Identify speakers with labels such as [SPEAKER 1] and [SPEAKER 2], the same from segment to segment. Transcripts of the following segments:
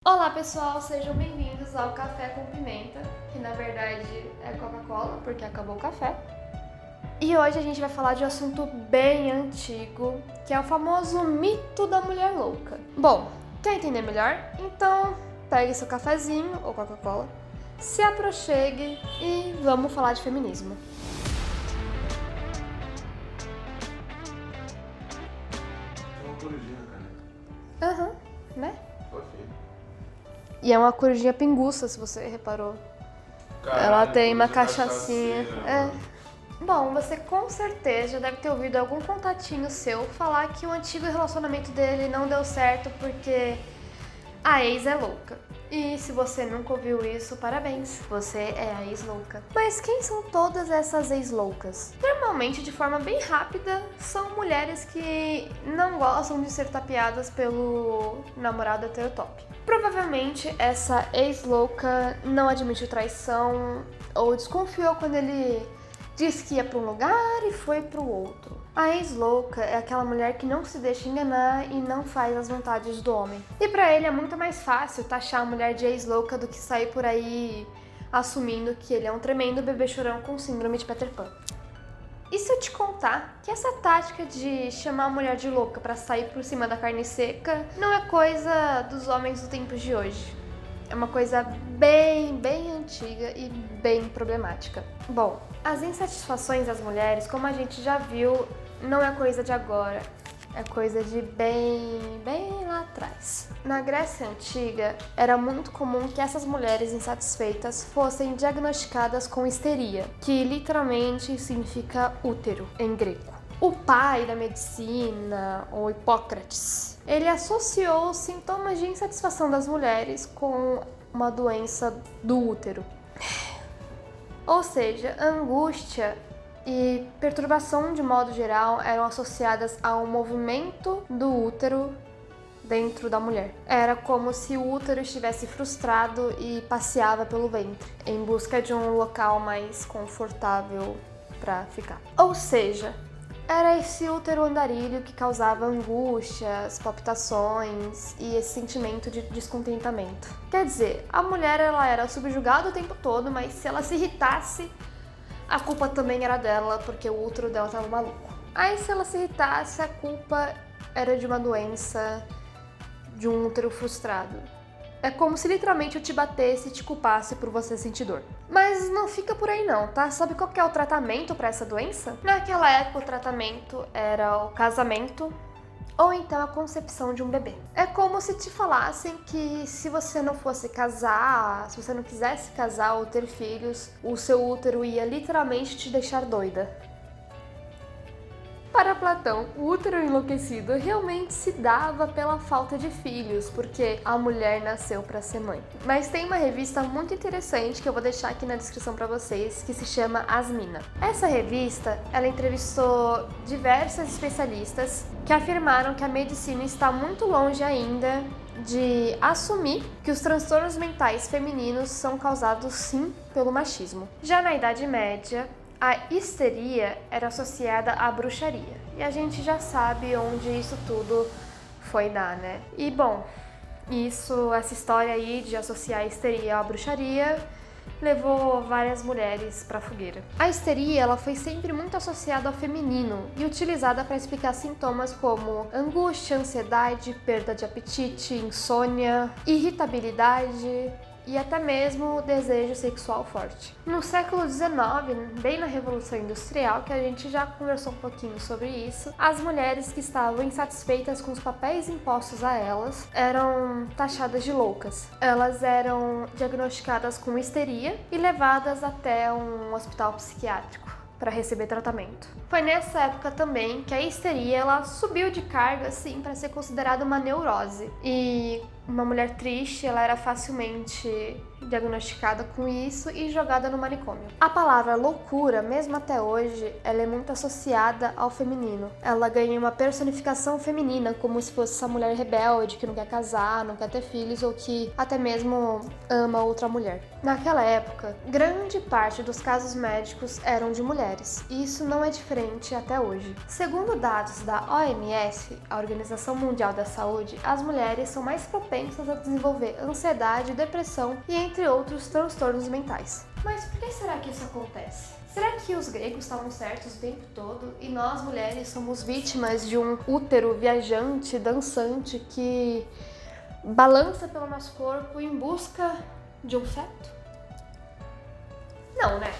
[SPEAKER 1] Olá pessoal, sejam bem-vindos ao Café com Pimenta, que na verdade é Coca-Cola, porque acabou o café. E hoje a gente vai falar de um assunto bem antigo, que é o famoso mito da mulher louca. Bom, quer entender melhor? Então pegue seu cafezinho ou Coca-Cola, se aproxime e vamos falar de feminismo.
[SPEAKER 2] É uma corujinha na caneca.
[SPEAKER 1] Aham, né?
[SPEAKER 2] Fofinho.
[SPEAKER 1] E é uma corujinha pinguça, se você reparou.
[SPEAKER 2] Caralho,
[SPEAKER 1] Ela tem uma
[SPEAKER 2] coruja
[SPEAKER 1] cachaçinha.
[SPEAKER 2] mano.
[SPEAKER 1] Bom, você com certeza já deve ter ouvido algum contatinho seu falar que o antigo relacionamento dele não deu certo porque a ex é louca. E se você nunca ouviu isso, parabéns, você é a ex-louca. Mas quem são todas essas ex-loucas? Normalmente, de forma bem rápida, são mulheres que não gostam de ser tapeadas pelo namorado heterotop. Provavelmente essa ex-louca não admitiu traição ou desconfiou quando ele disse que ia para um lugar e foi para o outro. A ex-louca é aquela mulher que não se deixa enganar e não faz as vontades do homem. E para ele é muito mais fácil taxar a mulher de ex-louca do que sair por aí assumindo que ele é um tremendo bebê chorão com síndrome de Peter Pan. E se eu te contar que essa tática de chamar a mulher de louca para sair por cima da carne seca não é coisa dos homens do tempo de hoje? É uma coisa bem antiga e bem problemática. Bom, as insatisfações das mulheres, como a gente já viu, não é coisa de agora. É coisa de bem lá atrás. Na Grécia Antiga, era muito comum que essas mulheres insatisfeitas fossem diagnosticadas com histeria, que literalmente significa útero em grego. O pai da medicina, ou Hipócrates, ele associou os sintomas de insatisfação das mulheres com uma doença do útero. Ou seja, angústia e perturbação de modo geral eram associadas ao movimento do útero dentro da mulher. Era como se o útero estivesse frustrado e passeava pelo ventre, em busca de um local mais confortável para ficar. Ou seja, era esse útero andarilho que causava angústias, palpitações e esse sentimento de descontentamento. Quer dizer, a mulher ela era subjugada o tempo todo, mas se ela se irritasse, a culpa também era dela, porque o útero dela estava maluco. Aí se ela se irritasse, a culpa era de uma doença, de um útero frustrado. É como se literalmente eu te batesse e te culpasse por você sentir dor. Mas não fica por aí não, tá? Sabe qual que é o tratamento para essa doença? Naquela época o tratamento era o casamento ou então a concepção de um bebê. É como se te falassem que se você não fosse casar, se você não quisesse casar ou ter filhos, o seu útero ia literalmente te deixar doida. Para Platão, o útero enlouquecido realmente se dava pela falta de filhos, porque a mulher nasceu para ser mãe. Mas tem uma revista muito interessante que eu vou deixar aqui na descrição para vocês, que se chama Asmina. Essa revista, ela entrevistou diversas especialistas que afirmaram que a medicina está muito longe ainda de assumir que os transtornos mentais femininos são causados sim pelo machismo. Já na Idade Média, a histeria era associada à bruxaria. E a gente já sabe onde isso tudo foi dar, né? E bom, essa história aí de associar a histeria à bruxaria levou várias mulheres para a fogueira. A histeria, ela foi sempre muito associada ao feminino e utilizada para explicar sintomas como angústia, ansiedade, perda de apetite, insônia, irritabilidade e até mesmo desejo sexual forte. No século XIX, bem na Revolução Industrial, que a gente já conversou um pouquinho sobre isso, as mulheres que estavam insatisfeitas com os papéis impostos a elas eram taxadas de loucas. Elas eram diagnosticadas com histeria e levadas até um hospital psiquiátrico para receber tratamento. Foi nessa época também que a histeria ela subiu de cargo assim para ser considerada uma neurose. E uma mulher triste, ela era facilmente diagnosticada com isso e jogada no manicômio. A palavra loucura, mesmo até hoje, ela é muito associada ao feminino. Ela ganha uma personificação feminina, como se fosse essa mulher rebelde que não quer casar, não quer ter filhos ou que até mesmo ama outra mulher. Naquela época, grande parte dos casos médicos eram de mulheres, e isso não é diferente até hoje. Segundo dados da OMS, a Organização Mundial da Saúde, as mulheres são mais propensas tendências a desenvolver ansiedade, depressão e entre outros transtornos mentais. Mas por que será que isso acontece? Será que os gregos estavam certos o tempo todo e nós, mulheres, somos vítimas de um útero viajante, dançante, que balança pelo nosso corpo em busca de um feto? Não, né?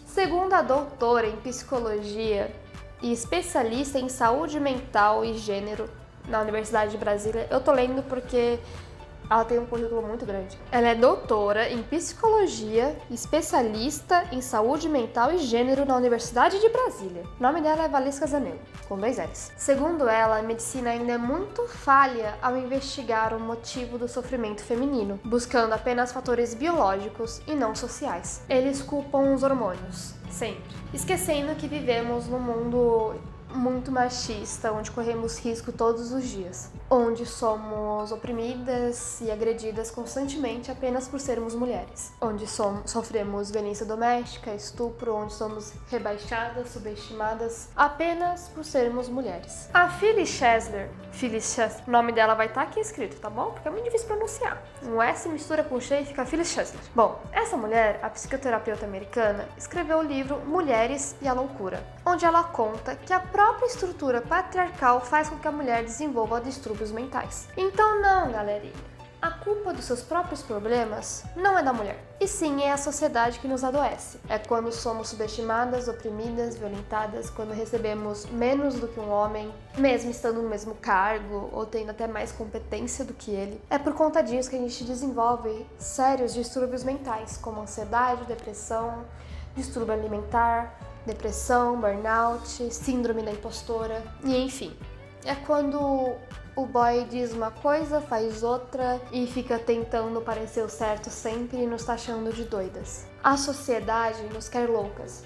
[SPEAKER 1] Segundo a doutora em psicologia e especialista em saúde mental e gênero na Universidade de Brasília, eu tô lendo porque ela tem um currículo muito grande. Ela é doutora em psicologia, especialista em saúde mental e gênero na Universidade de Brasília. O nome dela é Valesca Zanello, com 2 L's. Segundo ela, a medicina ainda é muito falha ao investigar o motivo do sofrimento feminino, buscando apenas fatores biológicos e não sociais. Eles culpam os hormônios, sempre, esquecendo que vivemos num mundo muito machista, onde corremos risco todos os dias, onde somos oprimidas e agredidas constantemente apenas por sermos mulheres, onde sofremos violência doméstica, estupro, onde somos rebaixadas, subestimadas apenas por sermos mulheres. A Phyllis Chesler, o nome dela vai estar aqui escrito, tá bom? Porque é muito difícil pronunciar. Um S mistura com X e fica Phyllis Chesler. Bom, essa mulher, a psicoterapeuta americana, escreveu o livro Mulheres e a Loucura, onde ela conta que a própria estrutura patriarcal faz com que a mulher desenvolva distúrbios mentais. Então não, galerinha. A culpa dos seus próprios problemas não é da mulher, e sim é a sociedade que nos adoece. É quando somos subestimadas, oprimidas, violentadas, quando recebemos menos do que um homem, mesmo estando no mesmo cargo ou tendo até mais competência do que ele. É por conta disso que a gente desenvolve sérios distúrbios mentais, como ansiedade, depressão, distúrbio alimentar, depressão, burnout, síndrome da impostora, e enfim. É quando o boy diz uma coisa, faz outra e fica tentando parecer o certo sempre e nos taxando de doidas. A sociedade nos quer loucas,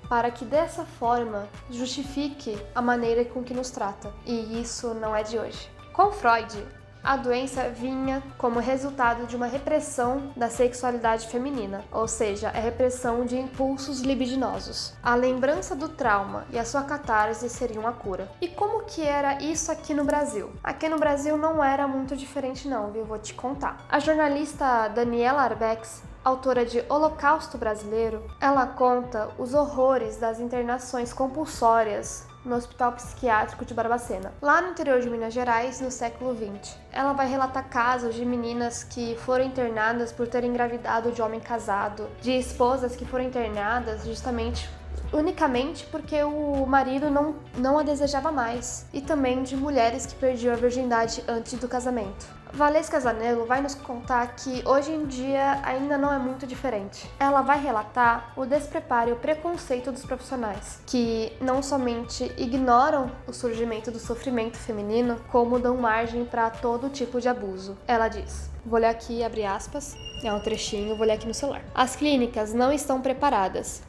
[SPEAKER 1] para que dessa forma justifique a maneira com que nos trata. E isso não é de hoje. Com Freud, a doença vinha como resultado de uma repressão da sexualidade feminina, ou seja, a repressão de impulsos libidinosos. A lembrança do trauma e a sua catarse seriam a cura. E como que era isso aqui no Brasil? Aqui no Brasil não era muito diferente não, viu? Vou te contar. A jornalista Daniela Arbex, autora de Holocausto Brasileiro, ela conta os horrores das internações compulsórias no Hospital Psiquiátrico de Barbacena, lá no interior de Minas Gerais, no século XX. Ela vai relatar casos de meninas que foram internadas por terem engravidado de homem casado, de esposas que foram internadas unicamente porque o marido não a desejava mais, e também de mulheres que perdiam a virgindade antes do casamento. Valesca Zanello vai nos contar que hoje em dia ainda não é muito diferente. Ela vai relatar o despreparo e o preconceito dos profissionais, que não somente ignoram o surgimento do sofrimento feminino, como dão margem para todo tipo de abuso. Ela diz, vou ler aqui, abre aspas, é um trechinho, vou ler aqui no celular. As clínicas não estão preparadas.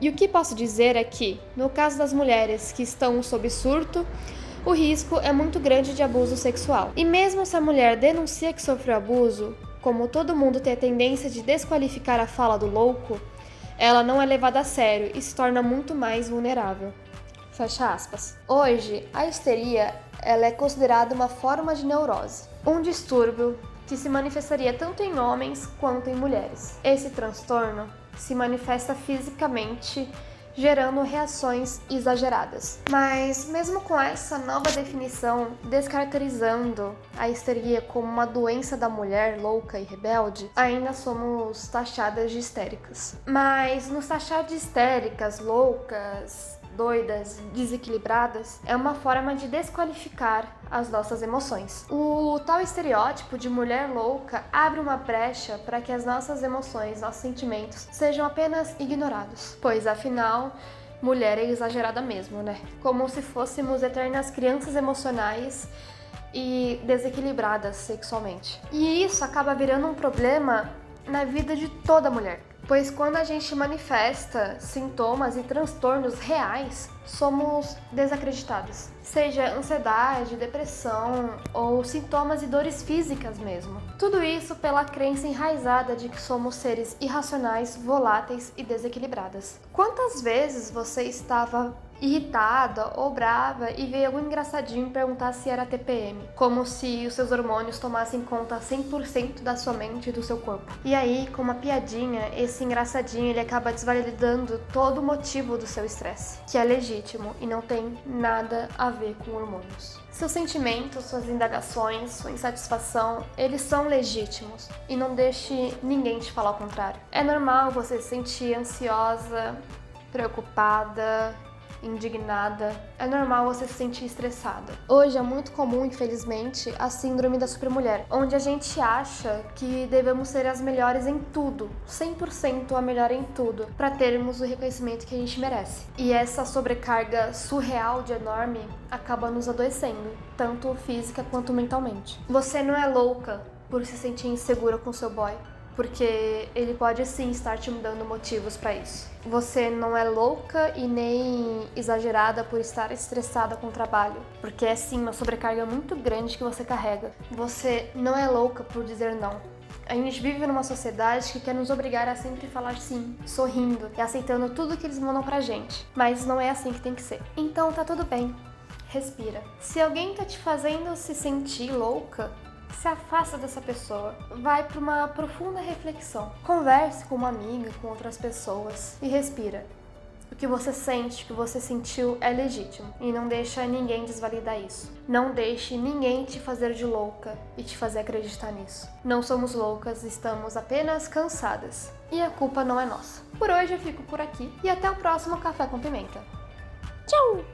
[SPEAKER 1] E o que posso dizer é que, no caso das mulheres que estão sob surto, o risco é muito grande de abuso sexual. E mesmo se a mulher denuncia que sofreu abuso, como todo mundo tem a tendência de desqualificar a fala do louco, ela não é levada a sério e se torna muito mais vulnerável. Fecha aspas. Hoje, a histeria ela é considerada uma forma de neurose, um distúrbio que se manifestaria tanto em homens quanto em mulheres. Esse transtorno se manifesta fisicamente, gerando reações exageradas. Mas mesmo com essa nova definição, descaracterizando a histeria como uma doença da mulher louca e rebelde, ainda somos taxadas de histéricas. Mas nos taxar de histéricas, loucas, doidas, desequilibradas, é uma forma de desqualificar as nossas emoções. O tal estereótipo de mulher louca abre uma brecha para que as nossas emoções, nossos sentimentos, sejam apenas ignorados, pois afinal, mulher é exagerada mesmo, né? Como se fôssemos eternas crianças emocionais e desequilibradas sexualmente. E isso acaba virando um problema na vida de toda mulher. Pois quando a gente manifesta sintomas e transtornos reais, somos desacreditadas. Seja ansiedade, depressão ou sintomas e dores físicas mesmo. Tudo isso pela crença enraizada de que somos seres irracionais, voláteis e desequilibradas. Quantas vezes você estava irritada ou brava e veio algum engraçadinho perguntar se era TPM, como se os seus hormônios tomassem conta 100% da sua mente e do seu corpo. E aí, com uma piadinha, esse engraçadinho ele acaba desvalidando todo o motivo do seu estresse, que é legítimo e não tem nada a ver com hormônios. Seus sentimentos, suas indagações, sua insatisfação, eles são legítimos e não deixe ninguém te falar o contrário. É normal você se sentir ansiosa, preocupada, indignada. É normal você se sentir estressada. Hoje é muito comum, infelizmente, a síndrome da supermulher, onde a gente acha que devemos ser as melhores em tudo, 100% a melhor em tudo, para termos o reconhecimento que a gente merece. E essa sobrecarga surreal de enorme acaba nos adoecendo, tanto física quanto mentalmente. Você não é louca por se sentir insegura com seu boy, porque ele pode sim estar te dando motivos para isso. Você não é louca e nem exagerada por estar estressada com o trabalho, porque é sim uma sobrecarga muito grande que você carrega. Você não é louca por dizer não. A gente vive numa sociedade que quer nos obrigar a sempre falar sim, sorrindo e aceitando tudo que eles mandam pra gente, mas não é assim que tem que ser. Então tá tudo bem, respira. Se alguém tá te fazendo se sentir louca, se afasta dessa pessoa, vai para uma profunda reflexão. Converse com uma amiga, com outras pessoas e respira. O que você sente, o que você sentiu é legítimo e não deixa ninguém desvalidar isso. Não deixe ninguém te fazer de louca e te fazer acreditar nisso. Não somos loucas, estamos apenas cansadas e a culpa não é nossa. Por hoje eu fico por aqui e até o próximo Café com Pimenta. Tchau!